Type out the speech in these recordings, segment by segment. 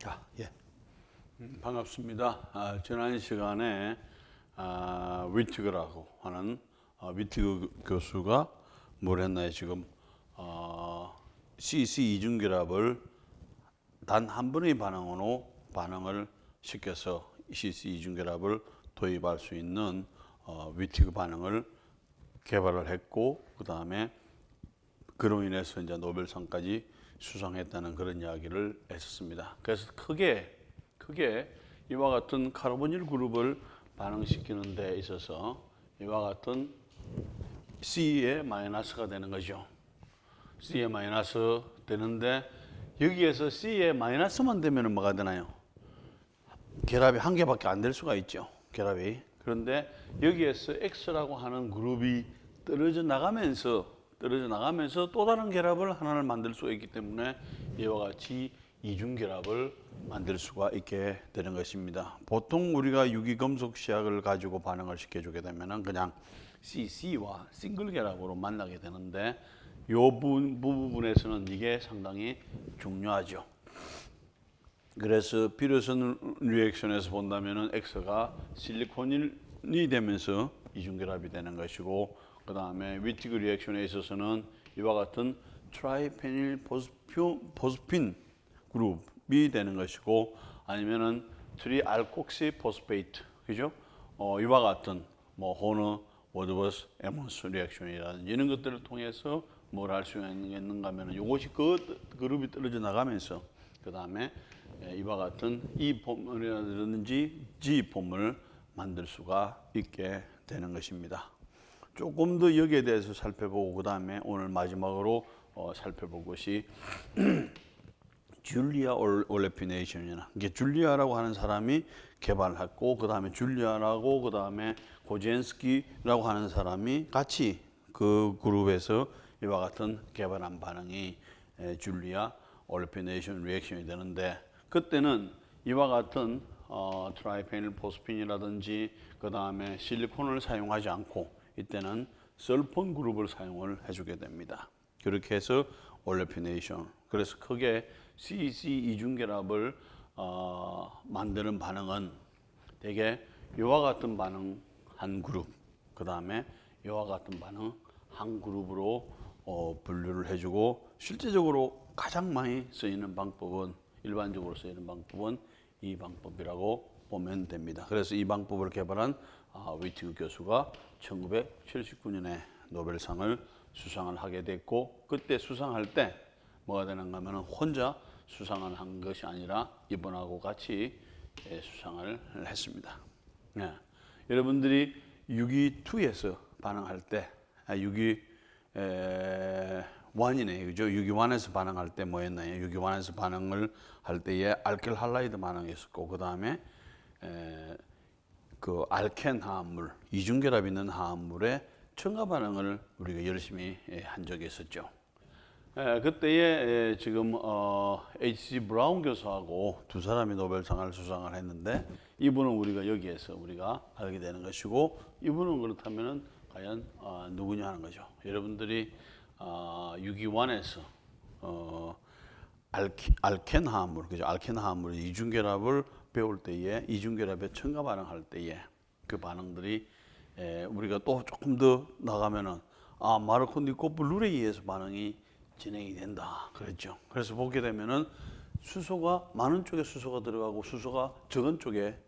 자, 예. 반갑습니다. 지난 시간에 위티그라고 하는 위티그 교수가 뭘 했나요? 지금 CC 이중결합을 단 한 번의 반응으로 반응을 시켜서 CC 이중결합을 도입할 수 있는 위티그 반응을 개발을 했고, 그 다음에 그로 인해서 이제 노벨상까지 수상했다는 그런 이야기를 했었습니다. 그래서 크게 이와 같은 카르보닐 그룹을 반응시키는 데 있어서 이와 같은 C의 마이너스가 되는 거죠. C의 마이너스 되는데, 여기에서 C의 마이너스만 되면 뭐가 되나요? 결합이 한 개밖에 안 될 수가 있죠. 결합이. 그런데 여기에서 X라고 하는 그룹이 떨어져 나가면서 또 다른 결합을 하나를 만들 수가 있기 때문에 이와 같이 이중결합을 만들 수가 있게 되는 것입니다. 보통 우리가 유기금속 시약을 가지고 반응을 시켜주게 되면 그냥 CC와 싱글 결합으로 만나게 되는데, 이 부분에서는 이게 상당히 중요하죠. 그래서 피터슨 리액션에서 본다면은 X가 실리콘이 되면서 이중결합이 되는 것이고, 그 다음에 위티그 리액션에 있어서는 이와 같은 트라이페닐 포스핀 그룹이 되는 것이고, 아니면은 트리알콕시 포스페이트, 그죠? 이와 같은 호너, 워드버스, 에몬스 리액션이라든지 이런 것들을 통해서 뭘 할 수 있는가 하면 이것이 그 그룹이 떨어져 나가면서 그 다음에 이와 같은 E 폼이라든지 G 폼을 만들 수가 있게 되는 것입니다. 조금 더 여기에 대해서 살펴보고 그 다음에 오늘 마지막으로 살펴볼 것이 줄리아 올레피네이션이나, 이게 줄리아라고 하는 사람이 개발했고, 그 다음에 줄리아라고 그 다음에 고젠스키라고 하는 사람이 같이 그 그룹에서 이와 같은 개발한 반응이 줄리아 올레피네이션 리액션이 되는데, 그때는 이와 같은 트라이페닐 포스핀이라든지 그 다음에 실리콘을 사용하지 않고 이때는 설폰 그룹을 사용을 해주게 됩니다. 그렇게 해서 올레피네이션, 그래서 크게 CC 이중결합을 만드는 반응은 대개 이와 같은 반응 한 그룹, 그 다음에 이와 같은 반응 한 그룹으로 분류를 해주고, 실제적으로 가장 많이 쓰이는 방법은, 일반적으로 쓰이는 방법은 이 방법이라고 보면 됩니다. 그래서 이 방법을 개발한 위티그 교수가 1979년에 노벨상을 수상을 하게 됐고, 그때 수상할 때 뭐가 되는가 하면 혼자 수상을 한 것이 아니라 이분하고 같이 수상을 했습니다. 네. 여러분들이 6.2에서 반응할 때, 6.1이네, 그죠? 6.1에서 반응할 때 뭐였나요? 6.1에서 반응을 할 때에 알킬 할라이드 반응이 있었고, 그 다음에 그 알켄 화합물, 이중결합 있는 화합물의 첨가 반응을 우리가 열심히 한 적이 있었죠. 그때에 지금 H.G. 브라운 교수하고 두 사람이 노벨상을 수상을 했는데, 이분은 우리가 여기에서 우리가 알게 되는 것이고, 이분은 그렇다면은 과연 누구냐 하는 거죠. 여러분들이 6.1에서 알켄 화합물, 그죠? 알켄 화합물 이중결합을 배울 때에, 이중결합에 첨가 반응할 때에 그 반응들이 우리가 또 조금 더 나가면은 마르코니코프 룰에 의해서 반응이 진행이 된다 그랬죠. 그래서 보게 되면은 수소가 많은 쪽에 수소가 들어가고 수소가 적은 쪽에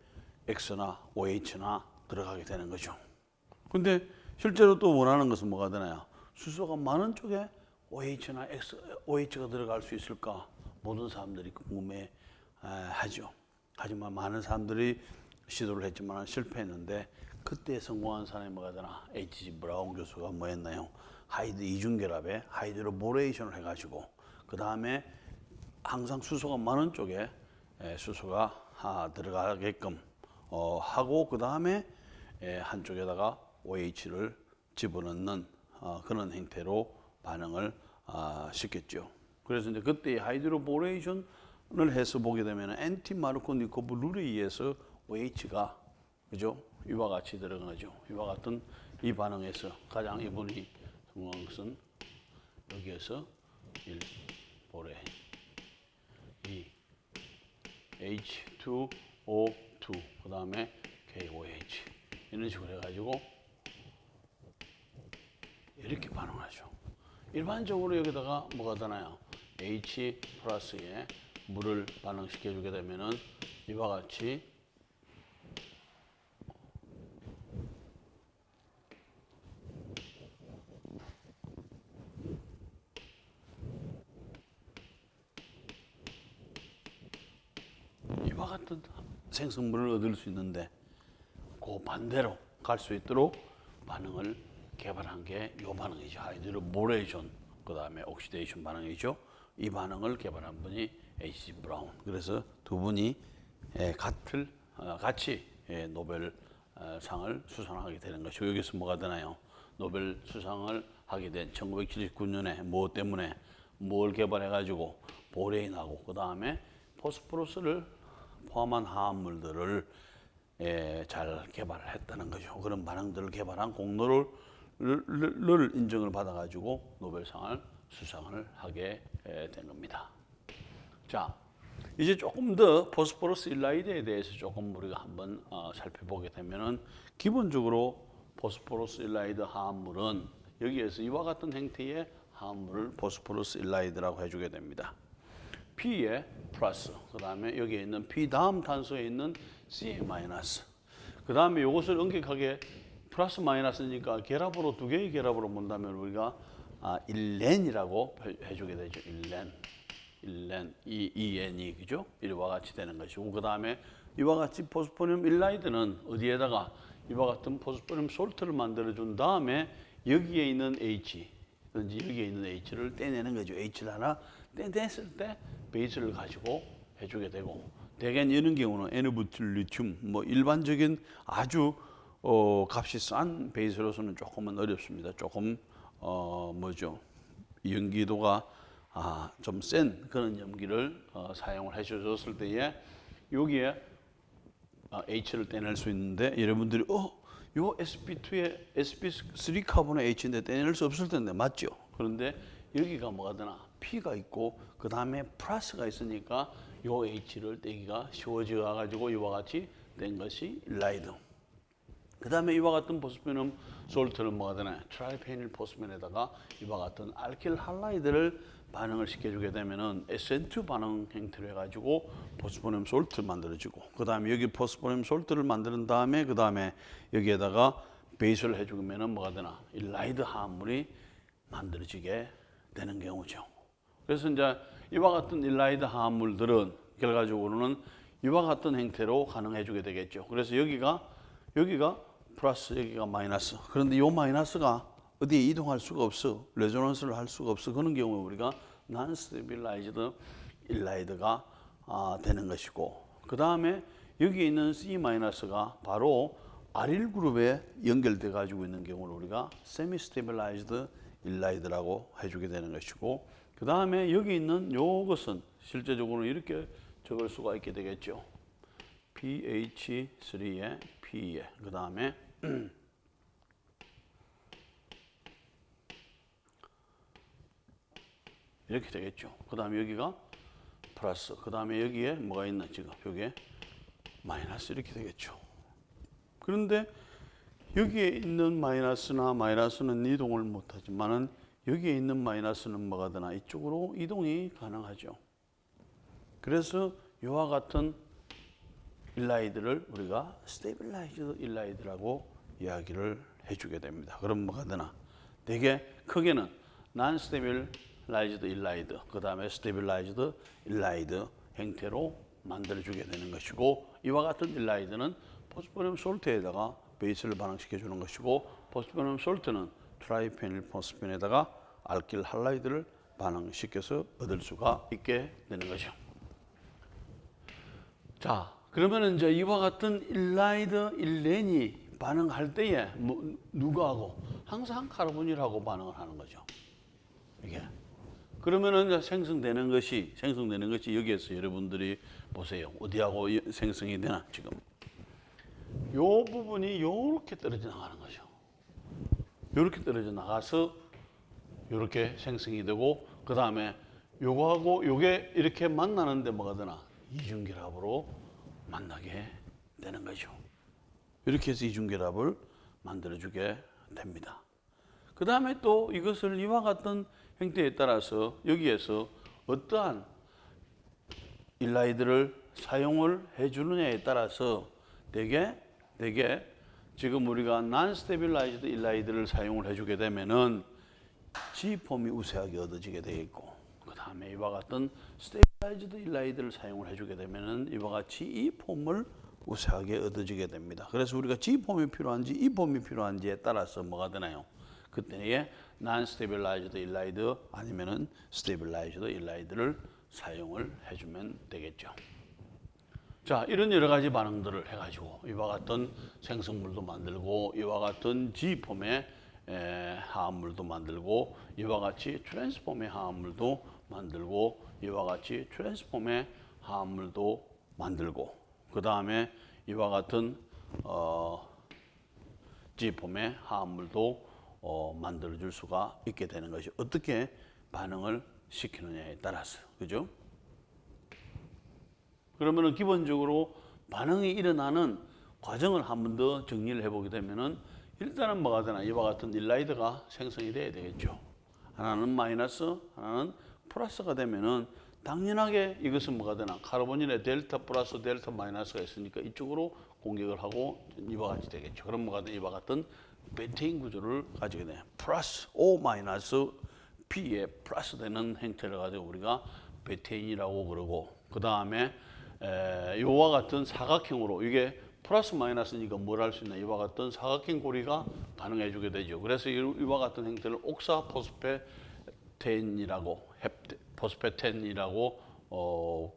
X나 OH나 들어가게 되는 거죠. 근데 실제로 또 원하는 것은 뭐가 되나요? 수소가 많은 쪽에 OH나 OH가 들어갈 수 있을까? 모든 사람들이 궁금해 하죠. 하지만 많은 사람들이 시도를 했지만 실패했는데, 그때 성공한 사람이 뭐가 되나? H.G. 브라운 교수가 뭐 했나요? 하이드 이중결합에 하이드로보레이션을 해가지고, 그 다음에 항상 수소가 많은 쪽에 수소가 들어가게끔 하고, 그 다음에 한쪽에다가 OH를 집어넣는 그런 형태로 반응을 시켰죠. 그래서 이제 그때 하이드로보레이션을 해서 보게 되면 엔티마르코니코프 룰에 의해서 OH가, 그죠? 이와 같이 들어가죠. 이와 같은 이 반응에서 가장 이분이 성공한 것은 여기에서 1 보레, 2 H2O2 그 다음에 KOH 이런 식으로 해가지고 이렇게 반응하죠. 일반적으로 여기다가 뭐가 되나요? H 플러스에 물을 반응시켜 주게 되면은 이와 같이 이와 같은 생성물을 얻을 수 있는데 그 반대로 갈 수 있도록 반응을 개발한 게 이 반응이죠. 하이드로보레이션 그 다음에 옥시데이션 반응이죠. 이 반응을 개발한 분이 H.G. 브라운. 그래서 두 분이 같이 노벨상을 수상하게 되는 것이고 여기서 뭐가 되나요? 노벨 수상을 하게 된 1979년에 뭐 때문에 뭘 개발해가지고 보레인하고 그 다음에 포스포러스를 포함한 화합물들을 잘 개발을 했다는 거죠. 그런 반응들을 개발한 공로를 인정을 받아가지고 노벨상을 수상을 하게 된 겁니다. 자, 이제 조금 더 포스포러스 일라이드에 대해서 조금 우리가 한번 살펴보게 되면은 기본적으로 포스포러스 일라이드 화합물은 여기에서 이와 같은 형태의 화합물을 포스포러스 일라이드라고 해주게 됩니다. P에 플러스, 그 다음에 여기에 있는 P 다음 탄소에 있는 C에 마이너스. 그 다음에 이것을 엄격하게 플러스 마이너스니까 결합으로 두 개의 결합으로 본다면 우리가 일렌이라고 해주게 되죠. 일렌, EN이 그죠? 이와 같이 되는 것이고 그 다음에 이와 같이 포스포늄 일라이드는 어디에다가 이와 같은 포스포늄 솔트를 만들어 준 다음에 여기에 있는 H, 여기에 있는 H를 떼내는 거죠. H를 하나 떼냈을 때 베이스를 가지고 해주게 되고 대개는 이런 경우는 N부틸리튬 뭐 일반적인 아주 값이 싼 베이스로서는 조금은 어렵습니다. 조금 연기도가 좀 센 그런 염기를 사용을 해주셨을 때에 여기에 H를 떼낼 수 있는데 여러분들이 요 sp2에 sp3 카본의 H인데 떼낼 수 없을 텐데 맞죠? 그런데 여기가 뭐가 되나 P가 있고 그 다음에 플러스가 있으니까 요 H를 떼기가 쉬워져 가지고 이와 같이 된 것이 일라이드. 그 다음에 이와 같은 포스포늄 솔트는 뭐가 되나요? 트라이페닐 포스펜에다가 이와 같은 알킬 할라이드를 반응을 시켜주게 되면은 SN2 반응 형태로 해가지고 포스포늄 솔트 만들어지고 그 다음에 여기 포스포늄 솔트를 만드는 다음에 그 다음에 여기에다가 베이스를 해주면은 뭐가 되나? 일라이드 화합물이 만들어지게 되는 경우죠. 그래서 이제 이와 같은 일라이드 화합물들은 결과적으로는 이와 같은 형태로 가능해주게 되겠죠. 그래서 여기가 플러스 여기가 마이너스. 그런데 이 마이너스가 어디에 이동할 수가 없어. 레조넌스를 할 수가 없어. 그런 경우에 우리가 non-stabilized 일라이드가 되는 것이고 그 다음에 여기에 있는 C-가 바로 아릴 그룹에 연결돼 가지고 있는 경우를 우리가 semi-stabilized 일라이드라고 해주게 되는 것이고 그 다음에 여기 있는 요것은 실제적으로 이렇게 적을 수가 있게 되겠죠. PH3에 P에 그 다음에 이렇게 되겠죠. 그 다음에 여기가 플러스 그 다음에 여기에 뭐가 있나 지금 여기에 마이너스 이렇게 되겠죠. 그런데 여기에 있는 마이너스는 이동을 못하지만은 여기에 있는 마이너스는 뭐가 되나 이쪽으로 이동이 가능하죠. 그래서 이와 같은 일라이드를 우리가 스테빌라이즈드 일라이드라고 이야기를 해주게 됩니다. 그럼 뭐가 되나? 되게 크게는 non-stabilized 일라이드, 그 다음에 stabilized 일라이드 형태로 만들어주게 되는 것이고 이와 같은 일라이드는 포스포늄 솔트에다가 베이스를 반응시켜 주는 것이고 포스포늄 솔트는 트라이페닐 포스펜에다가 알킬 할라이드를 반응시켜서 얻을 수가 있게 되는 거죠. 자, 그러면 이제 이와 같은 일라이드, 일렌이 반응할 때에 누구하고? 항상 카르보닐하고 반응을 하는 거죠. 이게. 그러면은 이제 생성되는 것이 여기에서 여러분들이 보세요. 어디하고 생성이 되나 지금. 요 부분이 요렇게 떨어져 나가는 거죠. 요렇게 떨어져 나가서 요렇게 생성이 되고 그 다음에 요거하고 요게 이렇게 만나는데 뭐가 되나? 이중결합으로 만나게 되는 거죠. 이렇게 해서 이중결합을 만들어주게 됩니다. 그 다음에 또 이것을 이와 같은 형태에 따라서 여기에서 어떠한 일라이드를 사용을 해주느냐에 따라서 되게 지금 우리가 non-stabilized 일라이드를 사용을 해주게 되면은 G폼이 우세하게 얻어지게 되겠고, 그 다음에 이와 같은 stabilized 일라이드를 사용을 해주게 되면은 이와 같이 E폼을 우세하게 얻어지게 됩니다. 그래서 우리가 G폼이 필요한지 E폼이 필요한지에 따라서 뭐가 되나요? 그때에 non-stabilized 일라이드 아니면은 stabilized 일라이드를 사용을 해주면 되겠죠. 자, 이런 여러 가지 반응들을 해가지고 이와 같은 생성물도 만들고 이와 같은 G폼의 화합물도 만들고 이와 같이 트랜스폼의 화합물도 만들고 이와 같이 트랜스폼의 화합물도 만들고 그 다음에 이와 같은 G폼의 화합물도 만들어줄 수가 있게 되는 것이 어떻게 반응을 시키느냐에 따라서, 그죠? 그러면은 기본적으로 반응이 일어나는 과정을 한 번 더 정리를 해보게 되면은 일단은 뭐가 되나 이와 같은 일라이드가 생성이 돼야 되겠죠. 하나는 마이너스, 하나는 플러스가 되면은 당연하게 이것은 뭐가 되나 카르보닐에 델타 플러스 델타 마이너스가 있으니까 이쪽으로 공격을 하고 이와 같이 되겠죠. 그럼 뭐가 되나 이와 같은 베테인 구조를 가지게 돼요. 플러스 O 마이너스 P에 플러스 되는 형태를 가지고 우리가 베테인이라고 그러고 그 다음에 이와 같은 사각형으로 이게 플러스 마이너스니까 뭘 할 수 있나 이와 같은 사각형 고리가 반응해 주게 되죠. 그래서 이와 같은 형태를 옥사 포스페텐이라고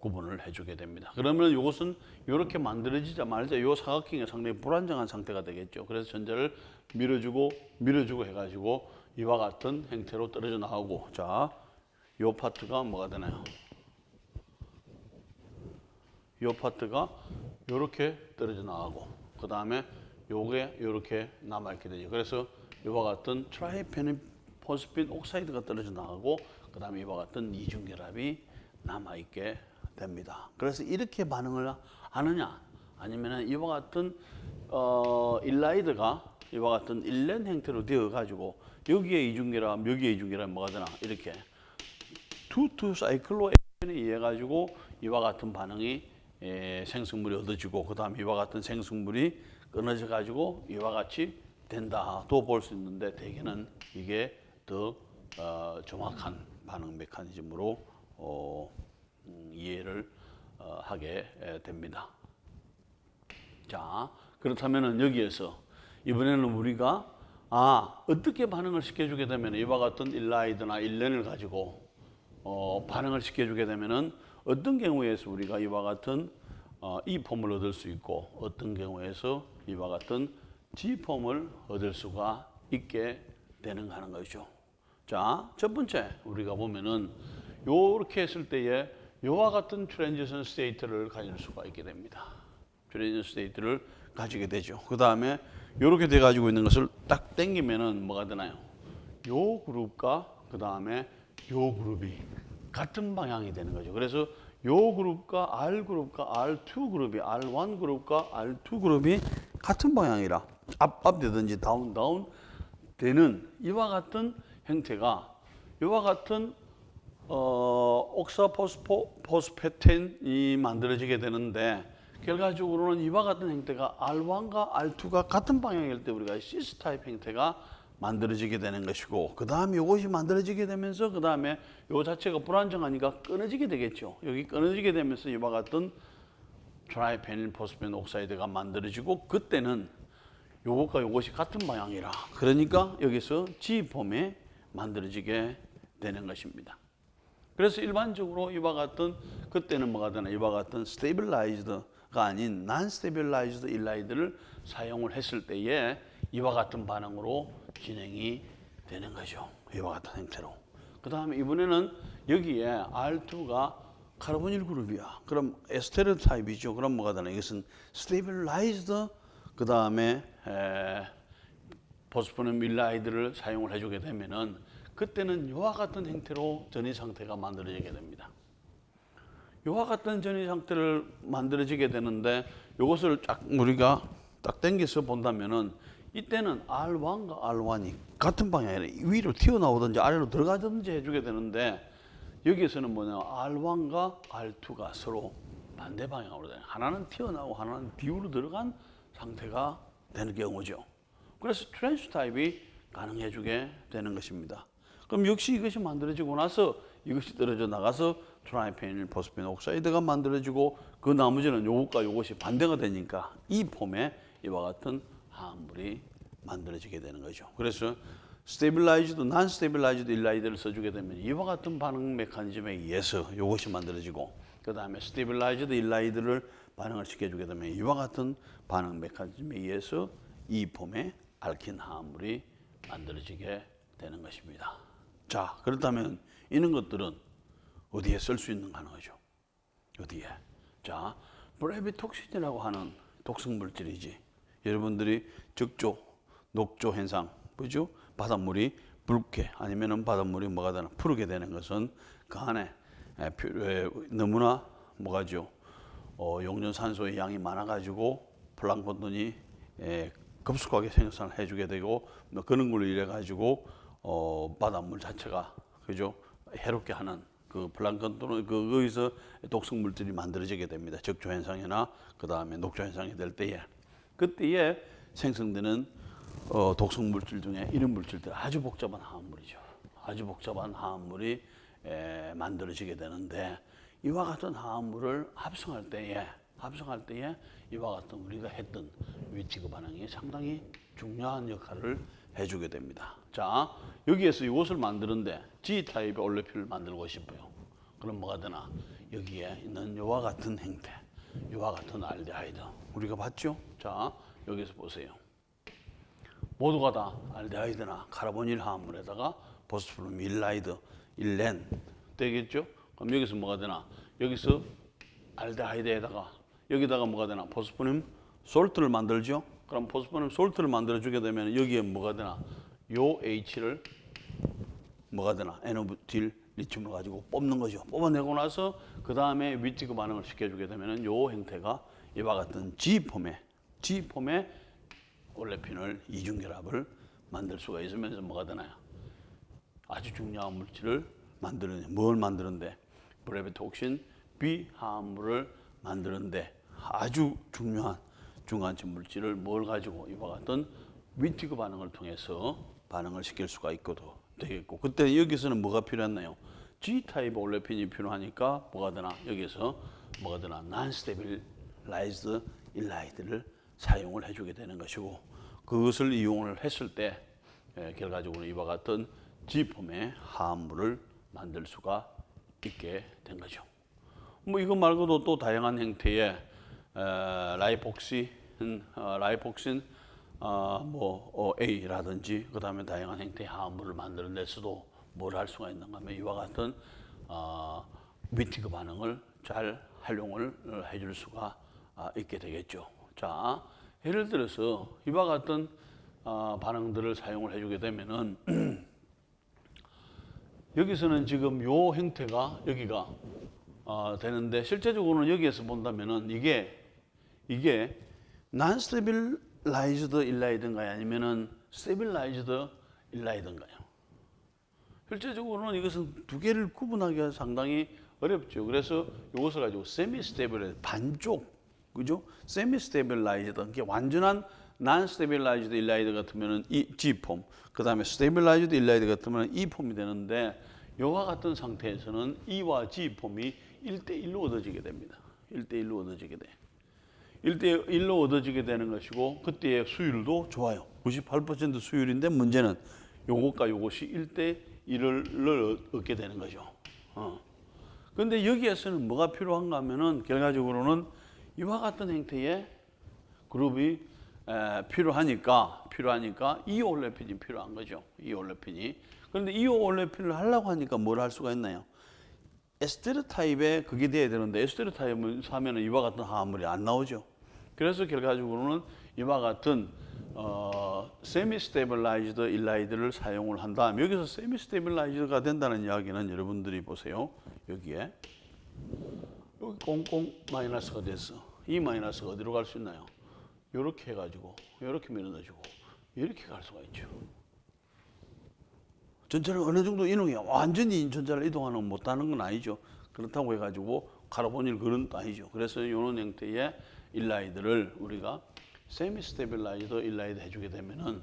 구분을 해주게 됩니다. 그러면 이것은 이렇게 만들어지자마자 이 사각형이 상당히 불안정한 상태가 되겠죠. 그래서 전자를 밀어주고 해가지고 이와 같은 형태로 떨어져 나오고, 자, 이 파트가 뭐가 되나요? 이 파트가 이렇게 떨어져 나가고, 그 다음에 요게 이렇게 남아있게 되죠. 그래서 이와 같은 트라이페니포스핀 옥사이드가 떨어져 나가고, 그 다음에 이와 같은 이중결합이 남아있게 됩니다. 그래서 이렇게 반응을 하느냐, 아니면 이와 같은 일라이드가 이와 같은 일렌 형태로 되어가지고, 여기에 이중결합, 뭐가 되나, 이렇게 투 사이클로 액션에 의해 가지고 이와 같은 반응이 생성물이 얻어지고 그 다음에 이와 같은 생성물이 끊어져 가지고 이와 같이 된다도 볼 수 있는데 대개는 이게 더 정확한 반응 메커니즘으로 이해를 하게 됩니다. 자, 그렇다면은 여기에서 이번에는 우리가 어떻게 반응을 시켜주게 되면 이와 같은 일라이드나 일렌을 가지고 반응을 시켜주게 되면은 어떤 경우에서 우리가 이와 같은 E폼을 얻을 수 있고 어떤 경우에서 이와 같은 G폼을 얻을 수가 있게 되는가 하는 것이죠. 자, 첫 번째 우리가 보면은 이렇게 했을 때에 이와 같은 트랜지션 스테이트를 가질 수가 있게 됩니다. 트랜지션 스테이트를 가지게 되죠. 그 다음에 이렇게 돼 가지고 있는 것을 딱 당기면은 뭐가 되나요? 요 그룹과 그 다음에 요 그룹이 같은 방향이 되는 거죠. 그래서 요 그룹과 R 그룹과 R2 그룹이 R1 그룹과 R2 그룹이 같은 방향이라 업 되든지 다운 되는 이와 같은 형태가 이와 같은 옥사 포스페텐이 만들어지게 되는데 결과적으로는 이와 같은 형태가 R1과 R2가 같은 방향일 때 우리가 시스 타입 형태가 만들어지게 되는 것이고 그 다음에 이것이 만들어지게 되면서 그 다음에 이 자체가 불안정하니까 끊어지게 되겠죠. 여기 끊어지게 되면서 이와 같은 트라이페닐 포스펜 옥사이드가 만들어지고 그때는 요것과 요것이 같은 방향이라 그러니까 여기서 G폼이 만들어지게 되는 것입니다. 그래서 일반적으로 이와 같은 그때는 뭐가 되나 이와 같은 스테이블라이즈드가 아닌 non-stabilized 일라이드를 사용을 했을 때에 이와 같은 반응으로 진행이 되는 거죠. 이와 같은 형태로. 그 다음에 이번에는 여기에 R2가 카르보닐 그룹이야. 그럼 에스테르 타입이죠. 그럼 뭐가 되나? 이것은 stabilized 그 다음에 포스포늄 일라이드를 사용을 해주게 되면은 그때는 이와 같은 형태로 전이 상태가 만들어지게 됩니다. 이와 같은 전이 상태를 만들어지게 되는데 이것을 쫙 우리가 딱 당겨서 본다면은 이때는 R1과 R1이 같은 방향이 아니라 위로 튀어나오든지 아래로 들어가든지 해주게 되는데 여기에서는 뭐냐 R1과 R2가 서로 반대 방향으로 돼요. 하나는 튀어나오고 하나는 뒤로 들어간 상태가 되는 경우죠. 그래서 트랜스 타입이 가능해지게 되는 것입니다. 그럼 역시 이것이 만들어지고 나서 이것이 떨어져 나가서 트라이페닐 포스펜 옥사이드가 만들어지고 그 나머지는 요것과 요것이 반대가 되니까 이 폼에 이와 같은 화합물이 만들어지게 되는 거죠. 그래서 스테빌라이즈드, 난 스테빌라이즈드 일라이드를 써주게 되면 이와 같은 반응 메커니즘에 의해서 이것이 만들어지고 그 다음에 스테빌라이즈드 일라이드를 반응을 시켜주게 되면 이와 같은 반응 메커니즘에 의해서 이 폼의 알킨 화합물이 만들어지게 되는 것입니다. 자, 그렇다면 이런 것들은 어디에 쓸 수 있는 가능하죠? 어디에? 자, 브레비톡신이라고 하는 독성 물질이지. 여러분들이 적조, 녹조 현상, 그죠? 바닷물이 붉게 아니면은 바닷물이 뭐가 되나 푸르게 되는 것은 그 안에 너무나 뭐가죠? 용존산소의 양이 많아가지고 플랑크톤이 급속하게 생산을 해주게 되고 그런 걸로 인해 가지고 바닷물 자체가 그죠? 해롭게 하는 그 플랑크톤은 거기서 독성 물질이 만들어지게 됩니다. 적조 현상이나 그 다음에 녹조 현상이 될 때에 그때에 생성되는 독성 물질 중에 이런 물질들 아주 복잡한 화합물이죠. 아주 복잡한 화합물이 만들어지게 되는데 이와 같은 화합물을 합성할 때에 이와 같은 우리가 했던 위치그 반응이 상당히 중요한 역할을 해주게 됩니다. 자, 여기에서 이것을 만드는데 G타입의 올레핀을 만들고 싶어요. 그럼 뭐가 되나? 여기에 있는 이와 같은 형태, 이와 같은 알데하이드 우리가 봤죠? 자, 여기서 보세요. 모두가 다 알데하이드나 카르보닐 화합물에다가 포스포름 일라이드, 일렌 되겠죠? 그럼 여기서 뭐가 되나? 여기서 알데하이드에다가 여기다가 뭐가 되나? 포스포름 솔트를 만들죠? 그럼 포스포름 솔트를 만들어주게 되면 여기에 뭐가 되나? 요 H를 뭐가 되나? N부틸 리튬을 가지고 뽑는 거죠. 뽑아내고 나서 그 다음에 위치그 반응을 시켜주게 되면 요 형태가 이와 같은 G폼의 올레핀을 이중결합을 만들 수가 있으면서 뭐가 되나요? 아주 중요한 물질을 만드는 뭘 만드는데 브레비톡신 비화합물을 만드는데 아주 중요한 중간체 물질을 뭘 가지고 이와 같은 위티그 반응을 통해서 반응을 시킬 수가 있고도 되겠고 그때 여기서는 뭐가 필요했나요? G타입 올레핀이 필요하니까 뭐가 되나? 여기서 뭐가 되나? 난스테빌라이즈드 일라이드를 사용을 해주게 되는 것이고 그것을 이용을 했을 때 결과적으로 이와 같은 G폼의 화합물을 만들 수가 있게 된 거죠. 뭐 이거 말고도 또 다양한 형태의 라이폭신 A라든지 그 다음에 다양한 형태의 화합물을 만드는 데서도 뭘 할 수가 있는가 하면 이와 같은 위티그 반응을 잘 활용을 해줄 수가 있게 되겠죠. 자, 예를 들어서 이와 같은 반응들을 사용을 해주게 되면은 여기서는 지금 요 형태가 여기가 되는데 실제적으로는 여기에서 본다면은 이게 non-stabilized 일라이드인가요? 아니면은 stabilized 일라이드인가요? 실제적으로는 이것은 두 개를 구분하기가 상당히 어렵죠. 그래서 이것을 가지고 semi-stabilized 반쪽, 그죠? semi-stabilized, 이게 완전한 non-stabilized 일라이드 같으면은 이 G폼, 그 다음에 stabilized 일라이드 같으면 이 폼이 되는데 이와 같은 상태에서는 E와 G폼이 1대1로 얻어지게 됩니다. 1대1로 얻어지게 돼. 1대1로 얻어지게 되는 것이고 그때의 수율도 좋아요. 98% 수율인데 문제는 요것과 요것이 1대1을 얻게 되는 거죠. 근데 여기에서는 뭐가 필요한가 하면은 결과적으로는 이와 같은 형태의 그룹이 필요하니까 이 올레핀이 필요한 거죠. 이 올레핀이. 그런데 이 올레핀을 하려고 하니까 뭘 할 수가 있나요? 에스테르 타입에 그게 돼야 되는데 에스테르 타입을 사면은 이와 같은 화합물이 안 나오죠. 그래서 결과적으로는 이와 같은 세미 스테빌라이즈드 일라이드를 사용을 한 다음 여기서 세미 스테빌라이즈드가 된다는 이야기는 여러분들이 보세요. 여기에 여기 꽁꽁 마이너스가 됐어. 이 마이너스가 어디로 갈 수 있나요? 이렇게 해가지고 이렇게 밀어넣어주고 이렇게 갈 수가 있죠. 전차를 어느 정도 이동해 완전히 전차를 이동하는 못하는 건 아니죠. 그렇다고 해가지고 카르보닐 그런 건 아니죠. 그래서 이런 형태의 일라이드를 우리가 세미 스테빌라이저 일라이드 해주게 되면은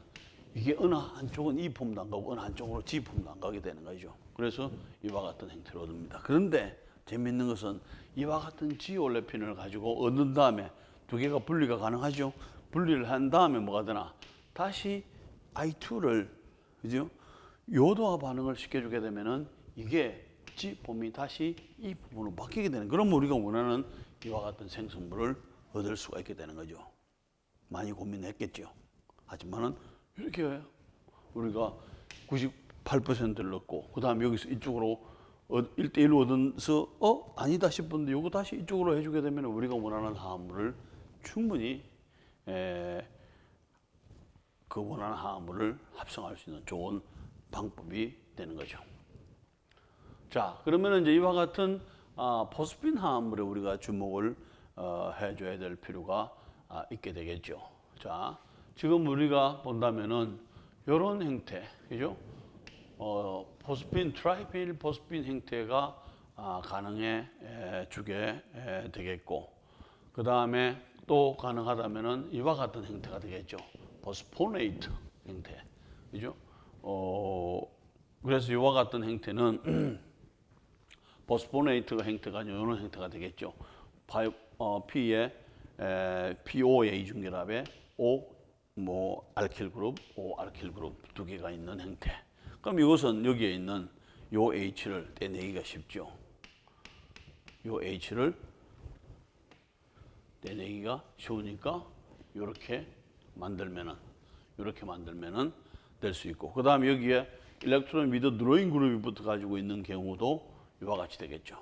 이게 어느 한쪽은 E 폼도 안 가고 어느 한쪽으로 G 폼도 안 가게 되는 거죠. 그래서 이와 같은 형태를 얻습니다. 그런데 재미있는 것은 이와 같은 G 올레핀을 가지고 얻은 다음에 두 개가 분리가 가능하죠. 분리를 한 다음에 뭐가 되나? 다시 I2를 그죠? 요도화 반응을 시켜주게 되면은 이게 G 폼이 다시 E 폼으로 바뀌게 되는 그럼 우리가 원하는 이와 같은 생성물을 얻을 수가 있게 되는 거죠. 많이 고민했겠죠. 하지만은 이렇게 우리가 98%를 넣고 그 다음에 여기서 이쪽으로 1대1로 얻어서 아니다 싶은데 요거 다시 이쪽으로 해주게 되면 우리가 원하는 화합물을 충분히 그 원하는 화합물을 합성할 수 있는 좋은 방법이 되는 거죠. 자, 그러면 이제 이와 같은 포스핀 화합물에 우리가 주목을 해줘야 될 필요가 있게 되겠죠. 자, 지금 우리가 본다면은 이런 형태, 그죠? 포스핀, 트라이페닐 포스핀 형태가 가능해 주게 되겠고, 그 다음에 또 가능하다면은 이와 같은 형태가 되겠죠. 포스포네이트 형태, 그죠? 그래서 이와 같은 형태는 포스포네이트가 형태가 이런 형태가 되겠죠. P의 PO의 이중결합에 O 알킬 그룹, O 알킬 그룹 두 개가 있는 형태. 그럼 이것은 여기에 있는 요 H를 떼내기가 쉽죠. 요 H를 떼내기가 쉬우니까 이렇게 만들면은 될 수 있고, 그 다음에 여기에 일렉트론 위드 드로잉 그룹이 붙어 가지고 있는 경우도 이와 같이 되겠죠.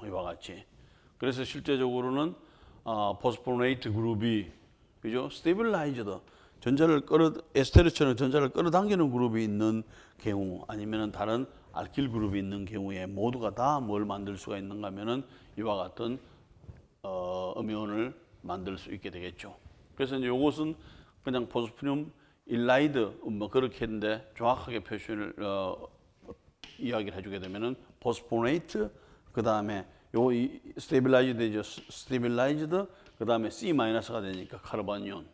이와 같이. 그래서 실제적으로는 포스포네이트 그룹이 그죠? 스테빌라이저드 에스테르처럼 전자를 끌어당기는 그룹이 있는 경우 아니면은 다른 알킬 그룹이 있는 경우에 모두가 다 뭘 만들 수가 있는가 하면은 이와 같은 음이온을 만들 수 있게 되겠죠. 그래서 이제 이것은 그냥 포스피늄 일라이드 뭐 그렇게 했는데 정확하게 표현을 이야기를 해주게 되면은 포스포네이트 그 다음에 요 스테빌라이즈 되죠. 스테빌라이즈드 그 다음에 C-가 되니까 카르바니온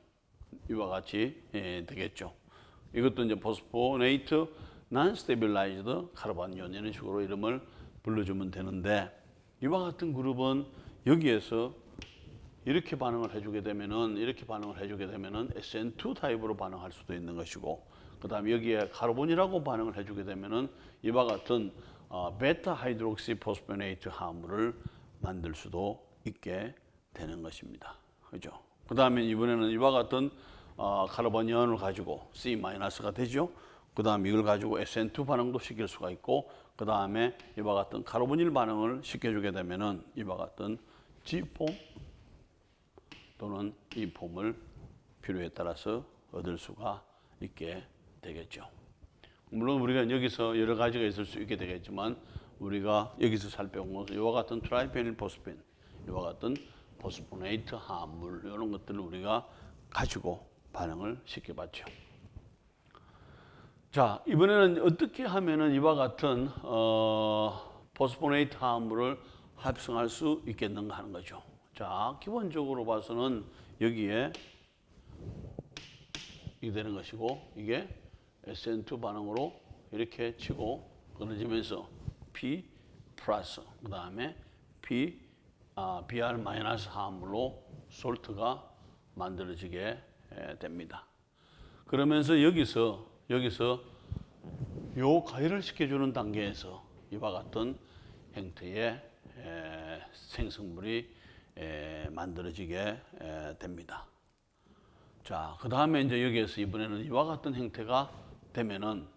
이와 같이 되겠죠. 이것도 이제 포스포네이트 난 스테빌라이즈드 카르바니온 이런 식으로 이름을 불러주면 되는데 이와 같은 그룹은 여기에서 이렇게 반응을 해주게 되면은 SN2 타입으로 반응할 수도 있는 것이고, 그 다음에 여기에 카르본이라고 반응을 해주게 되면은 이와 같은 베타 하이드록시 포스포네이트 화합물을 만들 수도 있게 되는 것입니다. 그죠? 그 다음에 이번에는 이와 같은 카르보니온을 가지고 C-가 되죠. 그 다음에 이걸 가지고 SN2 반응도 시킬 수가 있고, 그 다음에 이와 같은 카르보닐 반응을 시켜주게 되면은 이와 같은 G폼 또는 이 폼을 필요에 따라서 얻을 수가 있게 되겠죠. 물론 우리가 여기서 여러 가지가 있을 수 있게 되겠지만 우리가 여기서 살펴본 것은 이와 같은 트라이페닐 포스핀, 이와 같은 포스포네이트 화합물 이런 것들을 우리가 가지고 반응을 시켜봤죠. 자, 이번에는 어떻게 하면은 이와 같은 포스포네이트 화합물을 합성할 수 있겠는가 하는 거죠. 자, 기본적으로 봐서는 여기에 이게 되는 것이고 이게 SN2 반응으로 이렇게 치고 끊어지면서 P 플러스 그 다음에 BR 마이너스 화합물로 솔트가 만들어지게 됩니다. 그러면서 여기서 요 가열을 시켜주는 단계에서 이와 같은 형태의 생성물이 만들어지게 됩니다. 자, 그 다음에 이제 여기에서 이번에는 이와 같은 형태가 되면은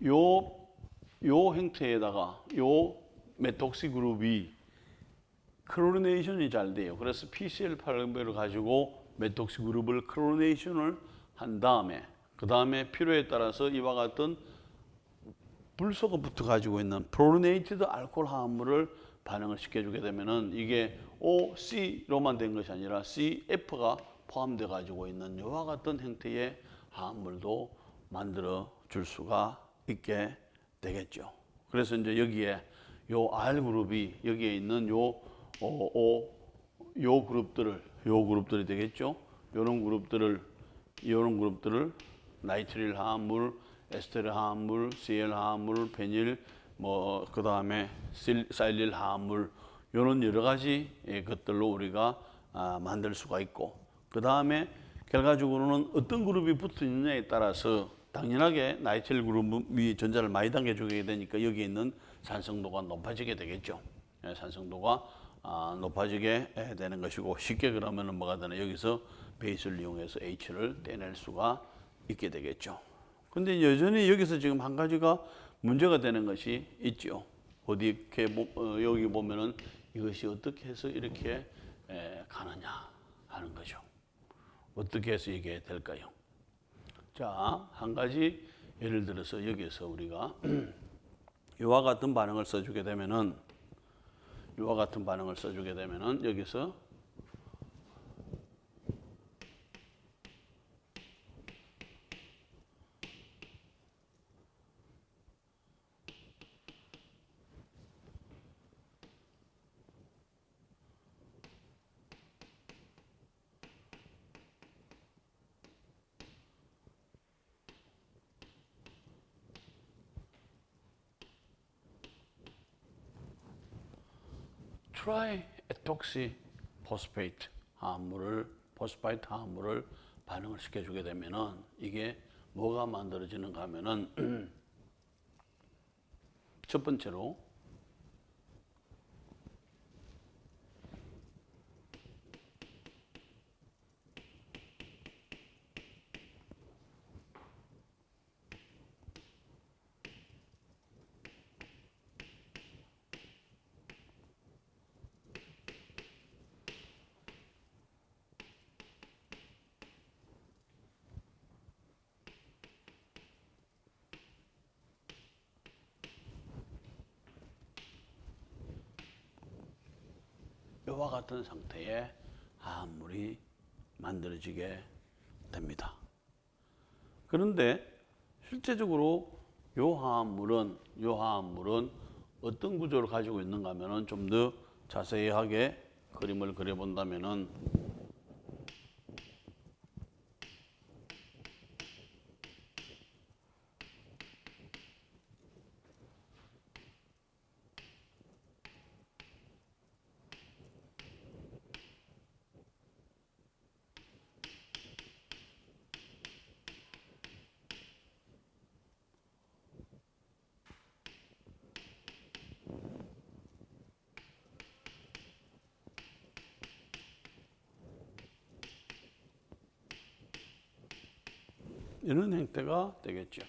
요 형태에다가 요 메톡시 그룹이 클로리네이션이 잘 돼요. 그래서 PCl8을 가지고 메톡시 그룹을 클로리네이션을 한 다음에 그 다음에 필요에 따라서 이와 같은 불소금부터 가지고 있는 프로네이티드 알코올 화합물을 반응을 시켜주게 되면은 이게 OC로만 된 것이 아니라 CF가 포함되어 가지고 있는 이와 같은 형태의 화합물도 만들어 줄 수가 있게 되겠죠. 그래서 이제 여기에 요 R 그룹이 여기에 있는 요 그룹들이 되겠죠. 요런 그룹들을 나이트릴 화합물, 에스테르 화합물, CL 화합물, 페닐, 뭐 그다음에 사일릴 화합물 요런 여러 가지 것들로 우리가 만들 수가 있고, 그다음에 결과적으로는 어떤 그룹이 붙어 있느냐에 따라서 당연하게 나이트릴 그룹이 전자를 많이 당겨주게 되니까 여기에 있는 산성도가 높아지게 되겠죠. 산성도가 높아지게 되는 것이고, 쉽게 그러면은 뭐가 되나, 여기서 베이스를 이용해서 H를 떼낼 수가 있게 되겠죠. 근데 여전히 여기서 지금 한 가지가 문제가 되는 것이 있죠. 여기 보면은 이것이 어떻게 해서 이렇게 가느냐 하는 거죠. 어떻게 해서 이게 될까요? 자, 한 가지 예를 들어서 여기서 우리가 이와 같은 반응을 써주게 되면은 여기서 트라이에톡시 포스페이트 화합물을 반응을 시켜주게 되면은 이게 뭐가 만들어지는가 하면은 첫 번째로 이와 같은 상태의 화합물이 만들어지게 됩니다. 그런데 실제적으로 이 화합물은 어떤 구조를 가지고 있는가 하면은 좀 더 자세하게 그림을 그려본다면은 이런 형태가 되겠죠.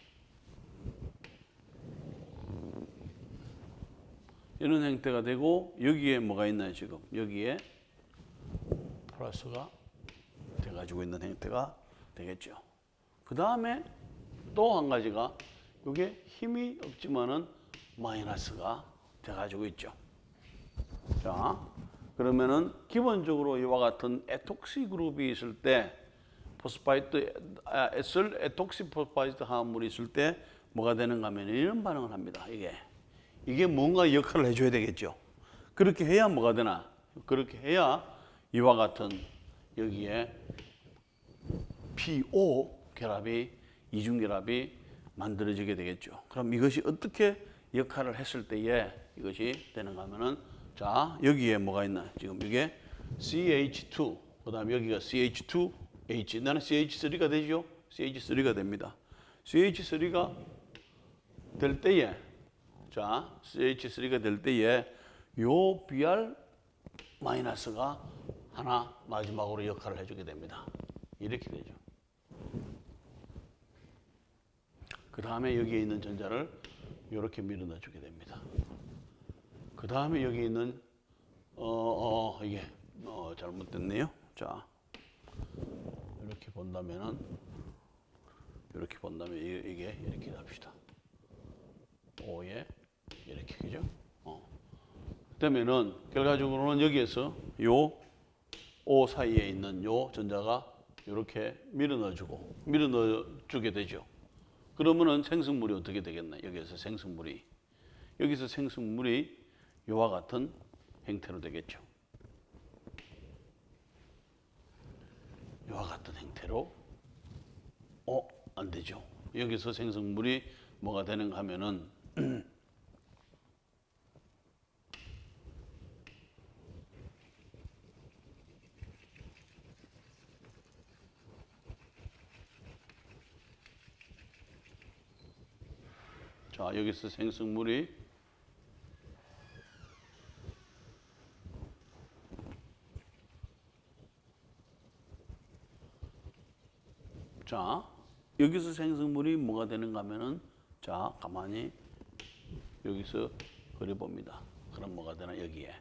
이런 형태가 되고, 여기에 뭐가 있나요? 지금 여기에 플러스가 돼가지고 있는 형태가 되겠죠. 그 다음에 또 한 가지가 이게 힘이 없지만은 마이너스가 돼가지고 있죠. 자, 그러면은 기본적으로 이와 같은 에톡시 그룹이 있을 때, 에슬 에톡시 포스파이트 화합물이 있을 때 뭐가 되는가 하면 이런 반응을 합니다. 이게 뭔가 역할을 해줘야 되겠죠. 그렇게 해야 뭐가 되나? 그렇게 해야 이와 같은 여기에 PO 결합이, 이중결합이 만들어지게 되겠죠. 그럼 이것이 어떻게 역할을 했을 때에 이것이 되는가 하면은, 자, 여기에 뭐가 있나? 지금 이게 CH2, 그 다음에 여기가 CH2H, 나는 CH3가 되죠? CH3가 됩니다. CH3가 될 때에, 자, CH3가 될 때에 요 Br 마이너스가 하나 마지막으로 역할을 해주게 됩니다. 이렇게 되죠. 그 다음에 여기에 있는 전자를 이렇게 밀어넣어 주게 됩니다. 그 다음에 여기 있는 이게 잘못됐네요. 자, 이렇게 본다면 이게 이렇게 합시다. 그죠? 그러면은 결과적으로는 여기에서 요 O 사이에 있는 요 전자가 이렇게 밀어넣어주게 되죠. 그러면은 생성물이 어떻게 되겠나? 여기서 생성물이 이와 같은 형태로 되겠죠. 이와 같은 형태로 안 되죠. 여기서 생성물이 뭐가 되는가 하면은 자, 여기서 생성물이 자, 여기서 생성물이 뭐가 되는가 하면은 자, 가만히 여기서 그려봅니다. 그럼 뭐가 되나 여기에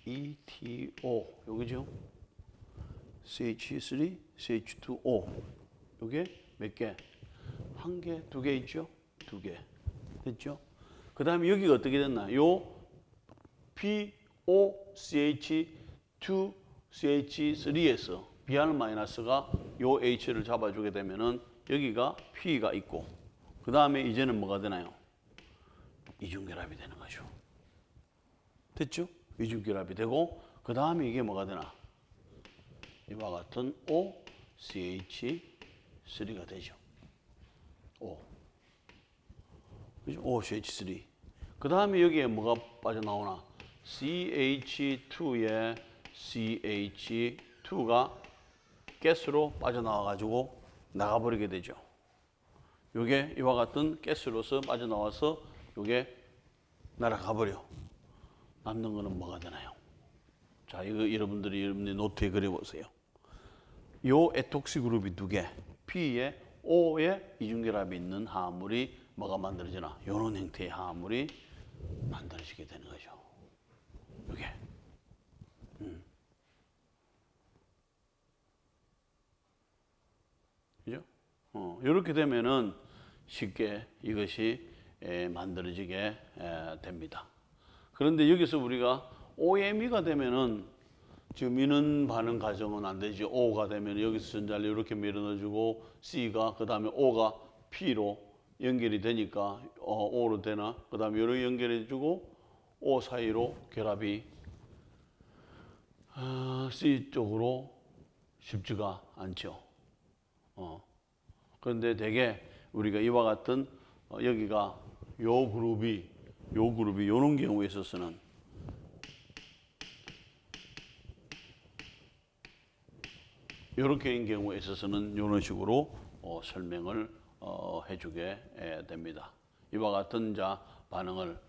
ETO 여기죠? CH3, CH2O 요게 몇 개? 한 개, 두 개 있죠? 두 개. 됐죠? 그 다음에 여기가 어떻게 됐나? 요 POCH2CH3에서 Br-가 요 H를 잡아주게 되면은 여기가 P가 있고 그 다음에 이제는 뭐가 되나요? 이중결합이 되는 거죠. 됐죠? 이중결합이 되고 그 다음에 이게 뭐가 되나? 이와 같은 OCH3가 되죠. 그죠? OCH3. 그 다음에 여기에 뭐가 빠져나오나? CH2에 CH2가 가스로 빠져나와가지고 나가버리게 되죠. 요게 이와 같은 가스로서 빠져나와서 요게 날아가버려. 남는 거는 뭐가 되나요? 자, 이거 여러분들의 노트에 그려보세요. 요 에톡시 그룹이 두 개, P에 O에 이중결합이 있는 화합물이 뭐가 만들어지나? 이런 형태의 화합물이 만들어지게 되는 거죠. 이게. 그죠? 이렇게 되면은 쉽게 이것이 만들어지게 됩니다. 그런데 여기서 우리가 OME가 되면은 지금 이는 반응 과정은 안 되지. O가 되면 여기서 전자를 이렇게 밀어넣어주고 C가 그 다음에 O가 P로 연결이 되니까 O로 되나? 그 다음에 이렇게 연결해주고 O 사이로 결합이 C 쪽으로 쉽지가 않죠. 그런데 대개 우리가 이와 같은 여기가 요 그룹이 요런 경우에 있어서는 이렇게인 경우에 있어서는 이런 식으로 설명을 해주게 됩니다. 이와 같은 자 반응을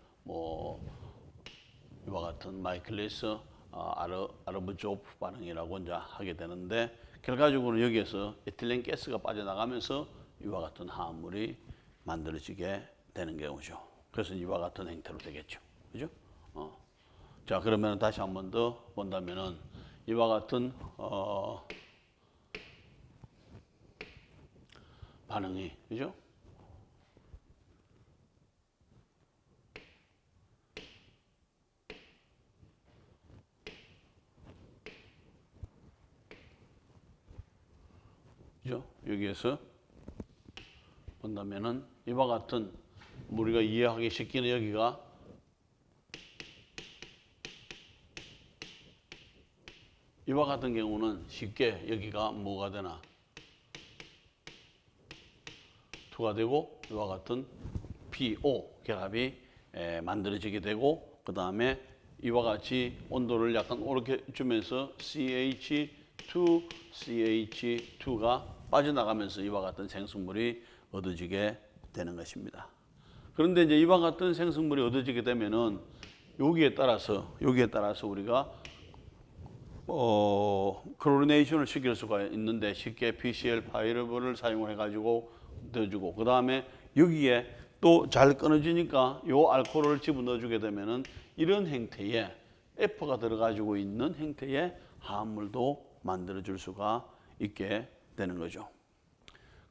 이와 같은 마이클레스 아르브조프 반응이라고 이제 하게 되는데 결과적으로 여기에서 에틸렌 가스가 빠져나가면서 이와 같은 화합물이 만들어지게 되는 경우죠. 그래서 이와 같은 형태로 되겠죠. 그죠? 자, 그러면 다시 한 번 더 본다면은 이와 같은 반응이, 그죠? 그죠? 여기에서 본다면은 이와 같은 우리가 이해하기 쉽게는 여기가 이와 같은 경우는 쉽게 여기가 뭐가 되나? 2가 되고 이와 같은 PO 결합이 만들어지게 되고 그 다음에 이와 같이 온도를 약간 이렇게 주면서 CH2CH2가 빠져나가면서 이와 같은 생성물이 얻어지게 되는 것입니다. 그런데 이제 이와 같은 생성물이 얻어지게 되면은 여기에 따라서 우리가 클로리네이션을 시킬 수가 있는데 쉽게 PCl5를 사용해 가지고 넣어주고 그 다음에 여기에 또 잘 끊어지니까 요 알코올을 집어넣어주게 되면은 이런 형태의 F가 들어가지고 있는 형태의 화합물도 만들어줄 수가 있게 되는 거죠.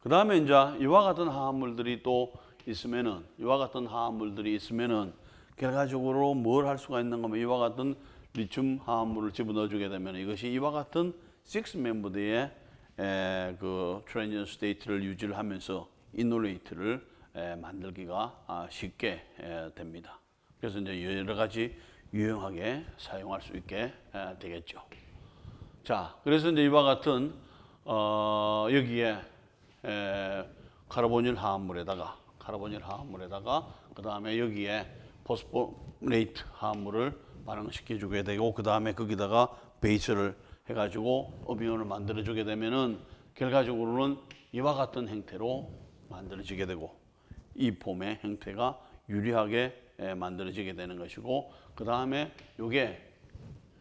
그 다음에 이제 이와 같은 화합물들이 또 있으면은 이와 같은 화합물들이 있으면은 결과적으로 뭘 할 수가 있는가 하면 이와 같은 리튬 화합물을 집어넣어주게 되면 이것이 이와 같은 6멤버드의 그 트랜지션 스테이트를 유지를 하면서 이놀레이트를 만들기가 쉽게 됩니다. 그래서 이제 여러 가지 유용하게 사용할 수 있게 되겠죠. 자, 그래서 이제 이와 같은 여기에 카르보닐 화합물에다가 그 다음에 여기에 포스포네이트 화합물을 반응시켜 주게 되고 그 다음에 거기다가 베이스를 해가지고 어비온을 만들어 주게 되면은 결과적으로는 이와 같은 형태로 만들어지게 되고 이 폼의 형태가 유리하게 만들어지게 되는 것이고 그 다음에 이게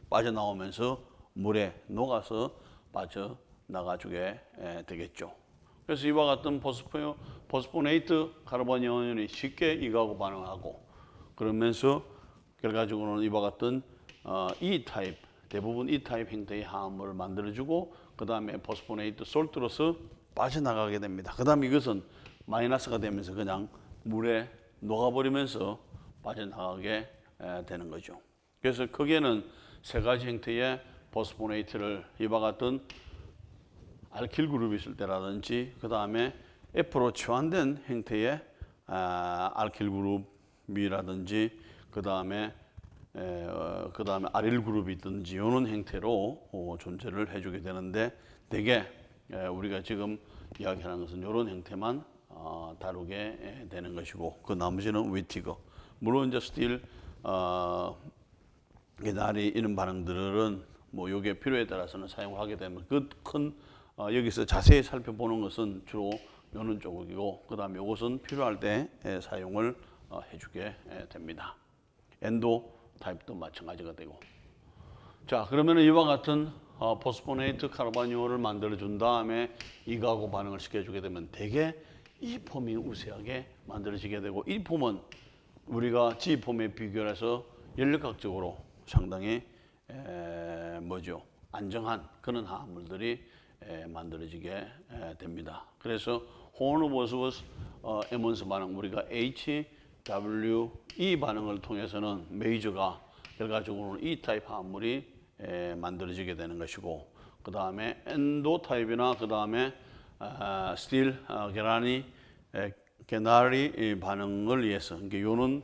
빠져나오면서 물에 녹아서 빠져나가주게 되겠죠. 그래서 이와 같은 포스포네이트 카르본 이온이 쉽게 이거하고 반응하고 그러면서 결과적으로는 이와 같은 E 타입 대부분 E 타입 형태의 화합물을 만들어주고 그 다음에 포스포네이트 솔트로서 빠져나가게 됩니다. 그 다음에 이것은 마이너스가 되면서 그냥 물에 녹아버리면서 빠져나가게 되는 거죠. 그래서 크게는 세 가지 형태의 포스포네이트를 이와 같은 알킬 그룹이 있을 때라든지 그 다음에 F로 치환된 형태의 알킬 그룹이라든지 그 다음에 아릴 그룹이든지 이런 형태로 존재를 해주게 되는데 대개 우리가 지금 이야기하는 것은 이런 형태만 다루게 되는 것이고 그 나머지는 위티거 물론 이제 스틸 날이 이런 반응들은 뭐 요게 필요에 따라서는 사용을 하게 되면 그 큰 여기서 자세히 살펴보는 것은 주로 요는 쪽이고 그 다음에 요것은 필요할 때 사용을 해주게 됩니다. 엔도 타입도 마찬가지가 되고 자 그러면 이와 같은 포스포네이트 카르바니올을 만들어 준 다음에 이거하고 반응을 시켜주게 되면 대개 이 폼이 우세하게 만들어지게 되고 이 폼은 우리가 G 폼에 비교해서 연력학적으로 상당히 안정한 그런 화합물들이 만들어지게 됩니다. 그래서 호르노버스워스 에몬스 반응 우리가 HWE 반응을 통해서는 메이저가 결과적으로는 E 타입 화합물이 만들어지게 되는 것이고 그 다음에 엔도 타입이나 그 다음에 스틸 게나리 반응을 위해서 그러니까 요는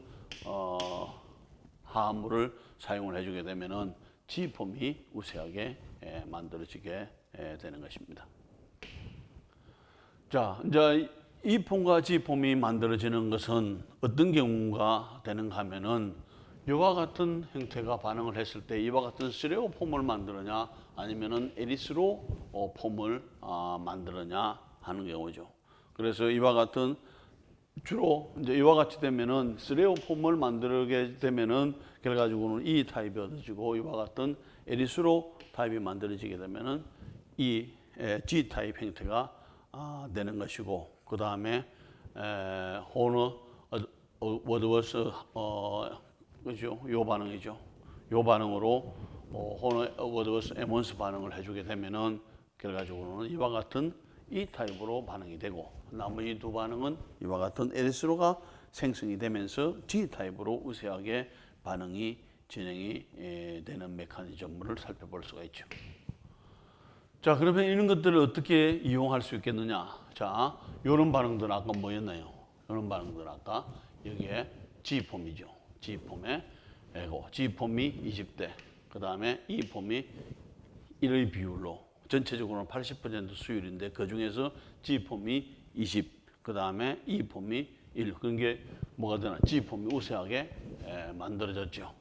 화합물을 사용을 해주게 되면은 G폼이 우세하게 만들어지게 되는 것입니다. 자, 이제 이 폼과 G폼이 만들어지는 것은 어떤 경우가 되는가 하면은 이와 같은 형태가 반응을 했을 때 이와 같은 스레오 폼을 만들느냐 아니면은 에리스로 폼을 만들느냐 하는 경우죠. 그래서 이와 같은 주로 이제 이와 같이 되면은 스레오 폼을 만들게 되면은 결과적으로는 E 타입이 얻어지고 이와 같은 에리스로 타입이 만들어지게 되면은 이 G 타입 형태가 되는 것이고 그 다음에 호너 워드워스 그죠? 요 반응이죠. 요 반응으로 호너 워드워스 에몬스 반응을 해주게 되면은 결과적으로는 이와 같은 E 타입으로 반응이 되고 나머지 두 반응은 이와 같은 에리스로가 생성이 되면서 G 타입으로 우세하게 반응이 진행이 되는 메커니즘을 살펴볼 수가 있죠. 자, 그러면 이런 것들을 어떻게 이용할 수 있겠느냐? 자, 이런 반응들 아까 뭐였나요? 이런 반응들 아까 여기에 G폼이죠. G폼에 G폼이 20대, 그 다음에 E폼이 1의 비율로 전체적으로는 80% 수율인데 그 중에서 G폼이 20, 그 다음에 E폼이 1. 그런 게 뭐가 되나? G폼이 우세하게 만들어졌죠.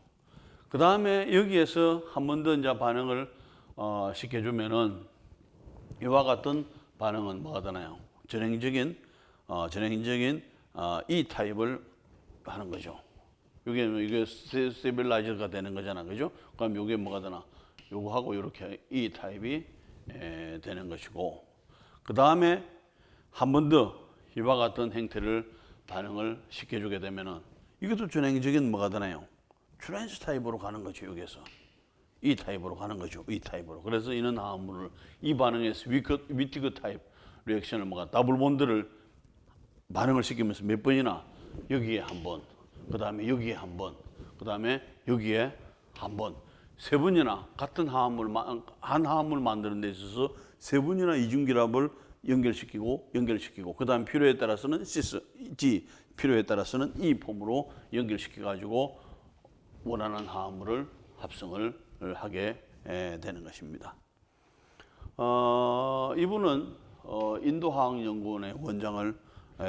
그 다음에 여기에서 한 번 더 이제 반응을 시켜주면은 이와 같은 반응은 뭐가 되나요? 전행적인 E 타입을 하는 거죠. 이게 스테빌라이저가 되는 거잖아, 그죠? 그럼 이게 뭐가 되나? 요거하고 이렇게 E 타입이 되는 것이고, 그 다음에 한 번 더 이와 같은 형태를 반응을 시켜주게 되면은 이것도 전행적인 뭐가 되나요? 트랜스 타입으로 가는 거죠, 여기서. E 타입으로 가는 거죠, E 타입으로. 그래서 이는 화합물을 이 반응에서 위티그 타입 리액션을 뭐가 더블 본드를 반응을 시키면서 몇 번이나 여기에 한 번, 그 다음에 여기에 한 번, 그 다음에 여기에 한 번, 세 번이나 같은 한 화합물 만드는 데 있어서 세 번이나 이중결합을 연결시키고, 그 다음 필요에 따라서는 G, 필요에 따라서는 E 폼으로 연결시켜 가지고 원하는 화합물을 합성을 하게 되는 것입니다. 이분은 인도화학연구원의 원장을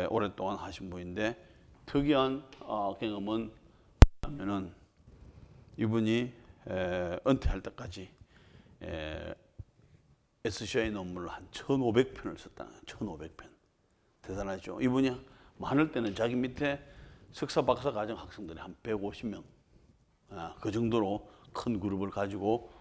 오랫동안 하신 분인데, 특이한 경험은 뭐냐면은 이분이 은퇴할 때까지 SCI 논문을 한 1,500편을 썼다는 거예요. 1,500편. 대단하죠. 이분이 많을 때는 자기 밑에 석사, 박사 과정 학생들이 한 150명, 그 정도로 큰 그룹을 가지고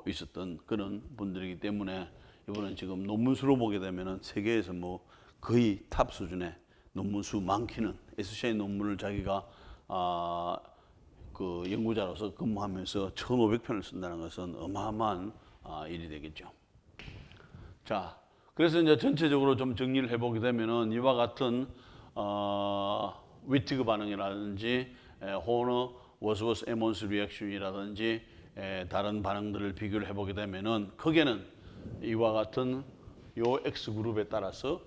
있었던 그런 분들이기 때문에 이분은 지금 논문수로 보게 되면은 세계에서 뭐 거의 탑 수준의 논문수 많기는, SCI 논문을 자기가 그 연구자로서 근무하면서 1,500편을 쓴다는 것은 어마어마한 일이 되겠죠. 자, 그래서 이제 전체적으로 좀 정리를 해보게 되면은 이와 같은 위티그 반응이라든지 호너 워스워스 에몬스 리액션이라든지 다른 반응들을 비교를 해보게 되면은 크게는 이와 같은 요 X 그룹에 따라서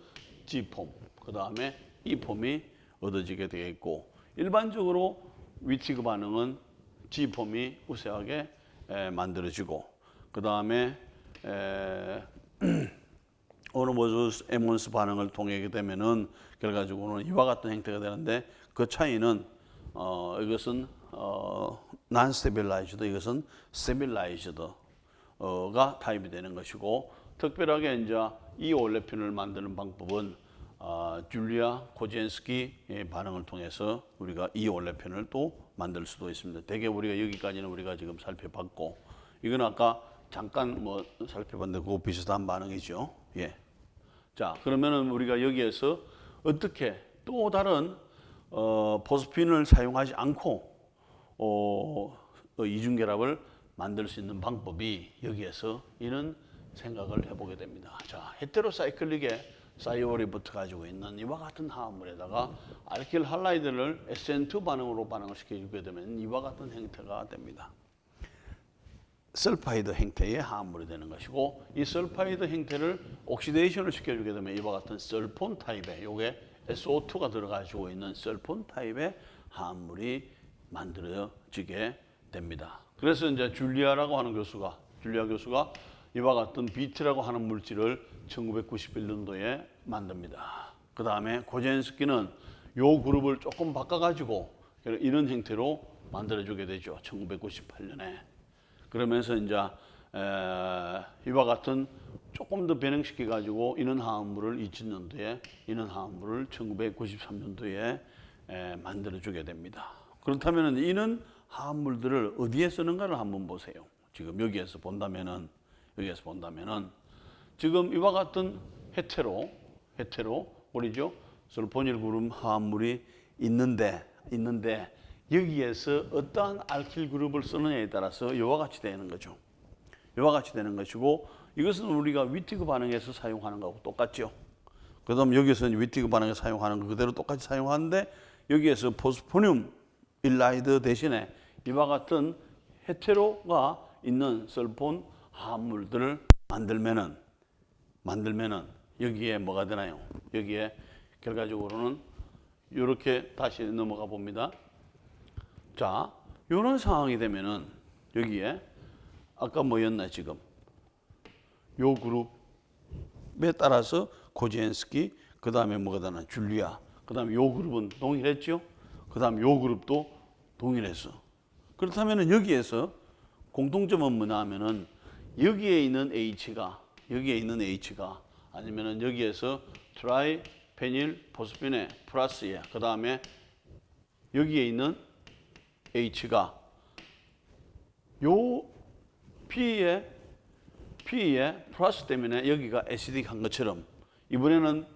G 폼, 그 다음에 E 폼이 얻어지게 되겠고, 일반적으로 위티그 반응은 G 폼이 우세하게 만들어지고, 그 다음에 오너버즈 에몬스 반응을 통하게 되면은 결과적으로는 이와 같은 형태가 되는데, 그 차이는 이것은 non stabilized, 이것은 stabilized가 타입이 되는 것이고, 특별하게 이제 이 올레핀을 만드는 방법은 줄리아 코젠스키 반응을 통해서 우리가 이 올레핀을 또 만들 수도 있습니다. 대개 우리가 여기까지는 우리가 지금 살펴봤고, 이건 아까 잠깐 뭐 살펴봤는데 그거 비슷한 반응이죠. 예. 자, 그러면은 우리가 여기에서 어떻게 또 다른 포스핀을 사용하지 않고 이중결합을 만들 수 있는 방법이 여기에서 이런 생각을 해보게 됩니다. 자, 헤테로사이클릭의 사이오리부터 가지고 있는 이와 같은 화합물에다가 알킬 할라이드를 SN2 반응으로 반응을 시켜주게 되면 이와 같은 형태가 됩니다. 설파이드 형태의 화합물이 되는 것이고, 이 설파이드 형태를 옥시데이션을 시켜주게 되면 이와 같은 설폰 타입의, 요게 SO2가 들어가지고 있는 설폰 타입의 화합물이 만들어지게 됩니다. 그래서 이제 줄리아 교수가 이와 같은 BT라고 하는 물질을 1991년도에 만듭니다. 그 다음에 코젠스키는 요 그룹을 조금 바꿔가지고 이런 형태로 만들어주게 되죠. 1998년에. 그러면서 이제 이와 같은 조금 더 변형시켜 가지고 이런 화합물을 2000년도에, 이런 화합물을 1993년도에 만들어주게 됩니다. 그렇다면 이런 화합물들을 어디에 쓰는가를 한번 보세요. 지금 여기에서 본다면은 지금 이와 같은 헤테로 우리죠, 설포닐 그룹 화합물이 있는데 여기에서 어떠한 알킬 그룹을 쓰느냐에 따라서 이와 같이 되는 거죠. 이와 같이 되는 것이고, 이것은 우리가 위티그 반응에서 사용하는 거하고 똑같죠. 그 다음 여기서 위티그 반응에서 사용하는 거 그대로 똑같이 사용하는데, 여기에서 포스포늄 일라이드 대신에 이와 같은 헤테로가 있는 설폰 화합물들을 만들면은 여기에 뭐가 되나요? 여기에 결과적으로는 이렇게 다시 넘어가 봅니다. 자, 이런 상황이 되면은 여기에 아까 뭐였나, 지금 요 그룹에 따라서 코젠스키, 그 다음에 뭐가 되나, 줄리아, 그 다음에 요 그룹은 동일했죠. 그 다음에 요 그룹도 동일했어. 그렇다면은 여기에서 공통점은 뭐냐 하면은 여기에 있는 H가 아니면은 여기에서 트라이 페닐 포스핀의 플러스에, 그 다음에 여기에 있는 H가 요 P의 플러스 때문에 여기가 애시딕한 것처럼, 이번에는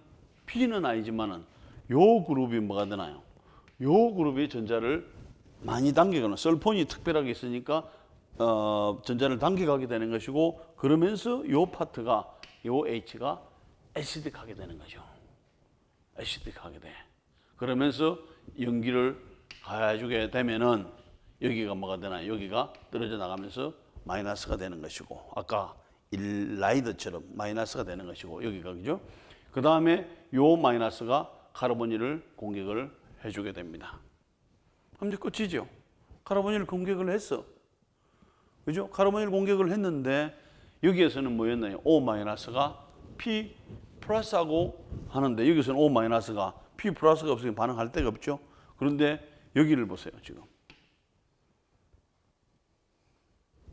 P는 아니지만은 요 그룹이 뭐가 되나요? 요 그룹이 전자를 많이 당기거나, 설폰이 특별하게 있으니까 전자를 당겨가게 되는 것이고, 그러면서 요 파트가, 요 H가 애시딕하게 되는 거죠. 애시딕하게 돼. 그러면서 연기를 가해주게 되면은 여기가 뭐가 되나요? 여기가 떨어져 나가면서 마이너스가 되는 것이고, 아까 1라이드처럼 마이너스가 되는 것이고, 여기가 그죠? 그 다음에 요 마이너스가 카르보니를 공격을 해주게 됩니다. 그럼 이제 끝이죠. 카르보니를 공격을 했어. 그죠? 카르보니를 공격을 했는데 여기에서는 뭐였나요? O 마이너스가 P 플러스하고 하는데 여기서는 O 마이너스가 P 플러스가 없으면 반응할 데가 없죠. 그런데 여기를 보세요. 지금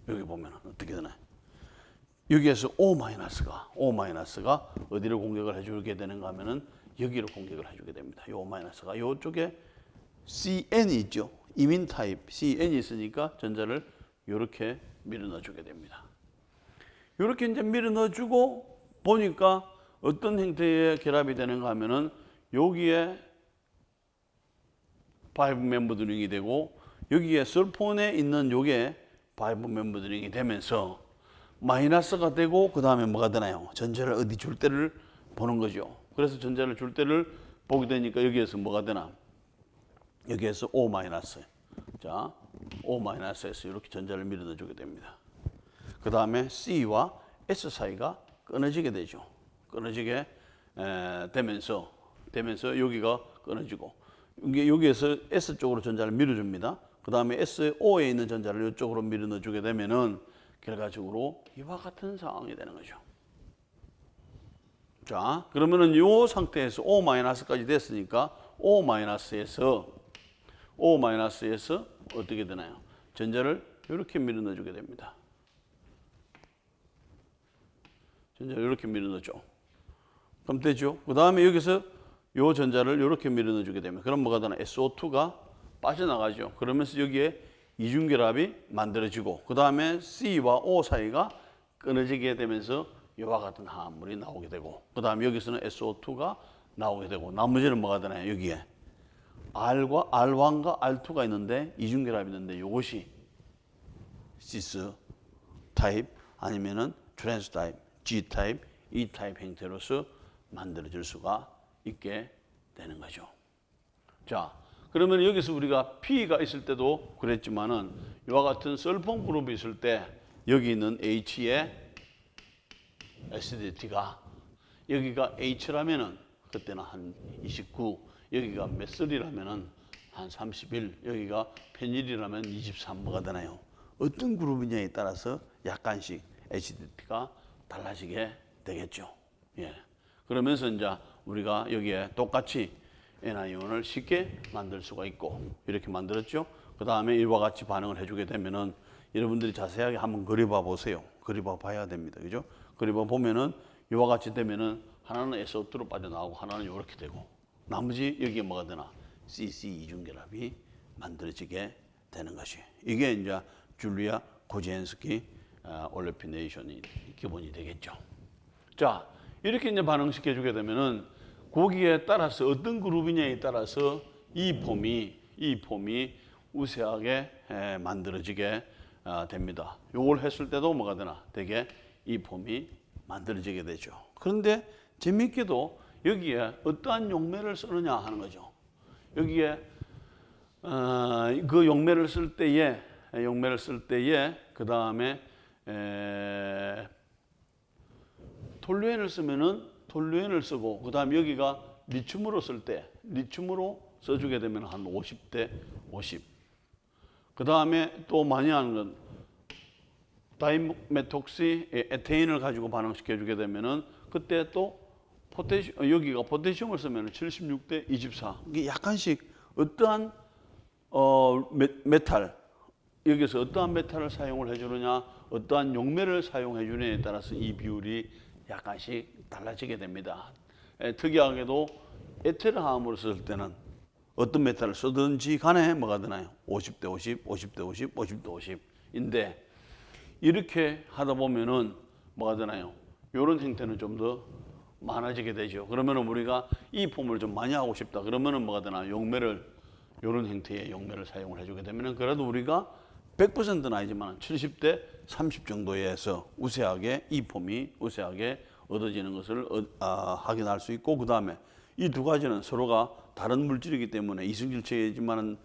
여기 보면 어떻게 되나요? 여기에서 O 마이너스가 어디를 공격을 해주게 되는가 하면은 여기를 공격을 해주게 됩니다. 이 O 마이너스가 이쪽에 CN이 있죠. 이민 타입 CN이 있으니까 전자를 이렇게 밀어 넣어주게 됩니다. 이렇게 이제 밀어 넣어주고 보니까 어떤 형태의 결합이 되는가 하면은 여기에 5 멤버드링이 되고 여기에 설폰에 있는 요게 5 멤버드링이 되면서 마이너스가 되고 그 다음에 뭐가 되나요? 전자를 어디 줄 때를 보는 거죠. 그래서 전자를 줄 때를 보게 되니까 여기에서 뭐가 되나? 여기에서 O 마이너스. 자, O 마이너스에서 이렇게 전자를 밀어 넣어주게 됩니다. 그 다음에 C와 S 사이가 끊어지게 되죠. 끊어지게 되면서 여기가 끊어지고 여기에서 S 쪽으로 전자를 밀어줍니다. 그 다음에 SO에 있는 전자를 이쪽으로 밀어 넣어주게 되면은 결과적으로 이와 같은 상황이 되는 거죠. 자, 그러면은 이 상태에서 O-까지 됐으니까 O-에서 어떻게 되나요? 전자를 이렇게 밀어 넣어주게 됩니다. 전자를 이렇게 밀어 넣어줘. 그럼 되죠? 그 다음에 여기서 이 전자를 이렇게 밀어 넣어주게 되면 그럼 뭐가 되나? SO2가 빠져나가죠. 그러면서 여기에 이중결합이 만들어지고 그 다음에 C와 O 사이가 끊어지게 되면서 이와 같은 화합물이 나오게 되고 그 다음에 여기서는 SO2가 나오게 되고 나머지는 뭐가 되나요? 여기에 R1과 R2가 있는데 이중결합이 있는데 이것이 시스 타입 아니면은 트랜스 타입, G 타입, E 타입 형태로서 만들어질 수가 있게 되는 거죠. 자, 그러면 여기서 우리가 P가 있을 때도 그랬지만은 이와 같은 설폰 그룹이 있을 때 여기 있는 H의 acidity가 여기가 H라면은 그때는 한 29, 여기가 메슬이라면은 한 31, 여기가 페닐이라면 23뭐가 되나요? 어떤 그룹이냐에 따라서 약간씩 acidity가 달라지게 되겠죠. 예. 그러면서 이제 우리가 여기에 똑같이 N아이온을 쉽게 만들 수가 있고 이렇게 만들었죠. 그 다음에 이와 같이 반응을 해주게 되면은 여러분들이 자세하게 한번 그려봐 보세요. 그려봐 봐야 됩니다. 그죠? 그려봐 보면은 이와 같이 되면은 하나는 SO2로 빠져나오고 하나는 이렇게 되고 나머지 여기에 뭐가 되나? CC 이중결합이 만들어지게 되는 것이 이게 이제 줄리아 코지엔스키 올레피네이션이 기본이 되겠죠. 자, 이렇게 이제 반응시켜주게 되면은 거기에 따라서 어떤 그룹이냐에 따라서 이 폼이 우세하게 만들어지게 됩니다. 요걸 했을 때도 뭐가 되나? 되게 이 폼이 만들어지게 되죠. 그런데 재미있게도 여기에 어떠한 용매를 쓰느냐 하는 거죠. 여기에 그 용매를 쓸 때에 그 다음에 톨루엔을 쓰면은 톨루엔을 쓰고 그 다음에 여기가 리튬으로 쓸 때 리튬으로 써주게 되면 한 50대 50. 그 다음에 또 많이 하는 건 다이메톡시 에테인을 가지고 반응시켜주게 되면은 그때 또 여기가 포테슘을 쓰면 76대 24. 이게 약간씩 어떠한 메탈 여기서 어떠한 메탈을 사용을 해주느냐, 어떠한 용매를 사용해 주느냐에 따라서 이 비율이 약간씩 달라지게 됩니다. 특이하게도 에테르 화합물을 쓸 때는 어떤 메탈을 쓰든지 간에 뭐가 되나요? 50대 50, 50대 50, 50대 50인데 이렇게 하다 보면은 뭐가 되나요? 이런 형태는 좀 더 많아지게 되죠. 그러면은 우리가 이 폼을 좀 많이 하고 싶다. 그러면은 뭐가 되나? 용매를 이런 형태의 용매를 사용을 해주게 되면은 그래도 우리가 100%는 아니지만 70대 30 정도에서 우세하게 이 폼이 우세하게 얻어지는 것을 확인할 수 있고 그 다음에 이 두 가지는 서로가 다른 물질이기 때문에 이승질체이지만은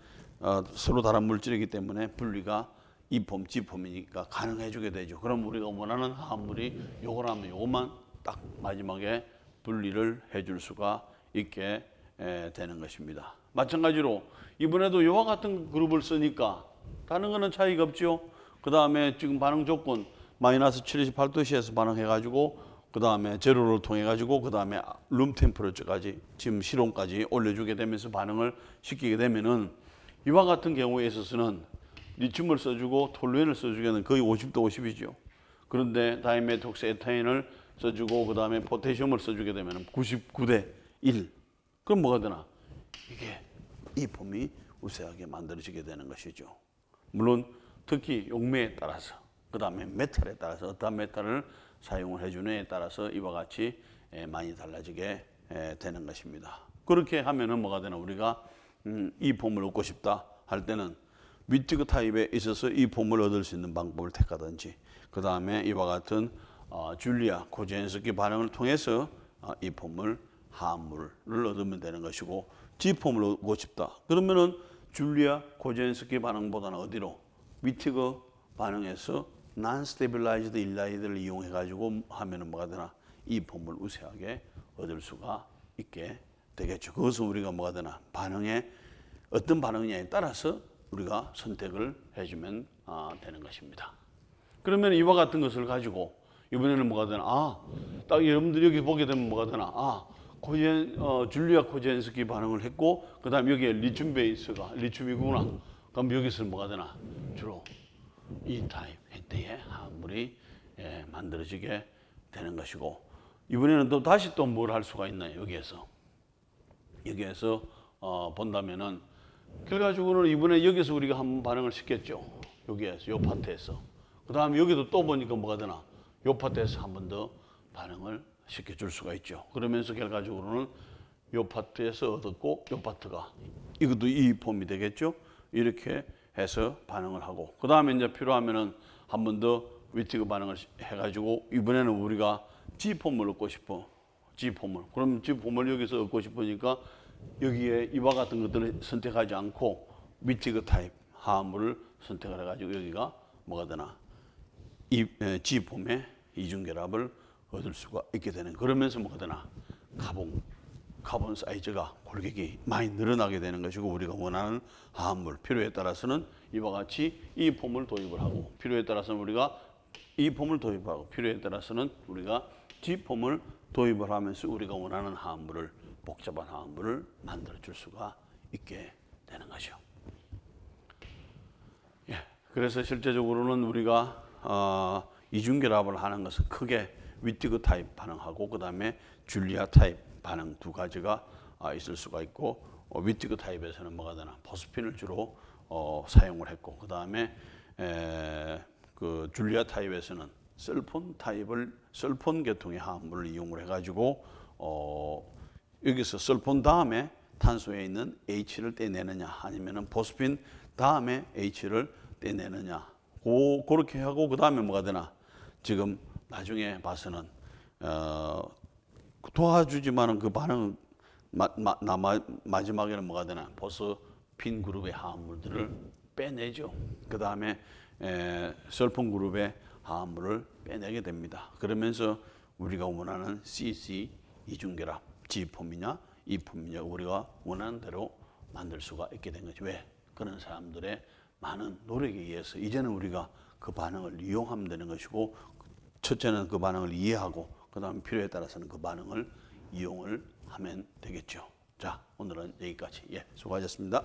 서로 다른 물질이기 때문에 분리가 E폼, G폼이니까 가능해주게 되죠. 그럼 우리가 원하는 화합물이 요거라면 요것만 딱 마지막에 분리를 해줄 수가 있게 되는 것입니다. 마찬가지로 이번에도 이와 같은 그룹을 쓰니까 다른 거는 차이가 없죠. 그 다음에 지금 반응 조건 마이너스 78도씨에서 반응해가지고 그 다음에 제로를 통해가지고 그 다음에 룸 템퍼러처까지 지금 실온까지 올려주게 되면서 반응을 시키게 되면은 이와 같은 경우에 있어서는 리튬을 써주고 톨루엔을 써주기에는 거의 50대 50이죠. 그런데 다이메톡스 에타인을 써주고 그 다음에 포테슘을 써주게 되면 99대 1. 그럼 뭐가 되나? 이게 이 폼이 우세하게 만들어지게 되는 것이죠. 물론 특히 용매에 따라서 그 다음에 메탈에 따라서 어떤 메탈을 사용을 해주느냐에 따라서 이와 같이 많이 달라지게 되는 것입니다. 그렇게 하면은 뭐가 되나? 우리가 이 폼을 얻고 싶다 할 때는 위티그 타입에 있어서 이 폼을 얻을 수 있는 방법을 택하든지 그 다음에 이와 같은 줄리아 코젠스키 반응을 통해서 이 폼을 화합물을 얻으면 되는 것이고 G폼을 얻고 싶다 그러면은 줄리아 코젠스키 반응보다는 어디로? 위티그 반응에서 non-stabilized 일라이드를 이용해 가지고 하면은 뭐가 되나? 이 폼을 우세하게 얻을 수가 있게 되겠죠. 그것은 우리가 뭐가 되나? 반응에 어떤 반응이냐에 따라서 우리가 선택을 해주면 되는 것입니다. 그러면 이와 같은 것을 가지고 이번에는 뭐가 되나? 딱 여러분들이 여기 보게 되면 뭐가 되나? 줄리아 코젠스키 반응을 했고 그 다음 여기에 리튬 베이스가 리튬이구나. 그럼 여기서 뭐가 되나? 주로 이 타입 형태의 화합물이 만들어지게 되는 것이고 이번에는 또 다시 또 뭘 할 수가 있나요? 여기에서 본다면은 결과적으로는 이번에 여기서 우리가 한번 반응을 시켰죠. 여기에서 요 파트에서 그 다음에 여기도 또 보니까 뭐가 되나? 요 파트에서 한 번 더 반응을 시켜줄 수가 있죠. 그러면서 결과적으로는 요 파트에서 얻었고 요 파트가 이것도 이 폼이 되겠죠. 이렇게 해서 반응을 하고 그 다음에 이제 필요하면은 한 번 더 위티그 반응을 해가지고 이번에는 우리가 G폼을 얻고 싶어. G폼을. 그럼 G폼을 여기서 얻고 싶으니까 여기에 이와 같은 것들을 선택하지 않고 위티그 타입 화합물을 선택을 해가지고 여기가 뭐가 되나? 이 G폼의 이중결합을 얻을 수가 있게 되는 그러면서 뭐가 되나? 카본 사이즈가 골격이 많이 늘어나게 되는 것이고 우리가 원하는 화합물 필요에 따라서는 이와 같이 이 폼을 도입을 하고 필요에 따라서는 우리가 이 폼을 도입하고 필요에 따라서는 우리가 G폼을 도입을 하면서 우리가 원하는 화합물을 복잡한 화합물을 만들어 줄 수가 있게 되는 거죠. 그래서 실제적으로는 우리가 이중결합을 하는 것은 크게 위티그 타입 반응하고 그 다음에 줄리아 타입 반응 두 가지가 있을 수가 있고 위티그 타입에서는 뭐가 되나? 포스핀을 주로 사용을 했고 그 다음에 그 줄리아 타입에서는 설폰 계통의 화합물을 이용을 해가지고 여기서 설폰 다음에 탄소에 있는 H를 떼내느냐 아니면은 포스핀 다음에 H를 떼내느냐 그렇게 하고 그 다음에 뭐가 되나? 지금 나중에 봐서는 도와주지만은 그 반응 마지막에는 뭐가 되나? 포스핀 그룹의 화합물들을 빼내죠. 그 다음에 설폰 그룹의 화합물을 빼내게 됩니다. 그러면서 우리가 원하는 CC 이중결합 G폼이냐 E폼이냐 우리가 원하는 대로 만들 수가 있게 된 거죠. 왜? 그런 사람들의 많은 노력에 의해서 이제는 우리가 그 반응을 이용하면 되는 것이고 첫째는 그 반응을 이해하고 그 다음 필요에 따라서는 그 반응을 이용을 하면 되겠죠. 자, 오늘은 여기까지. 수고하셨습니다.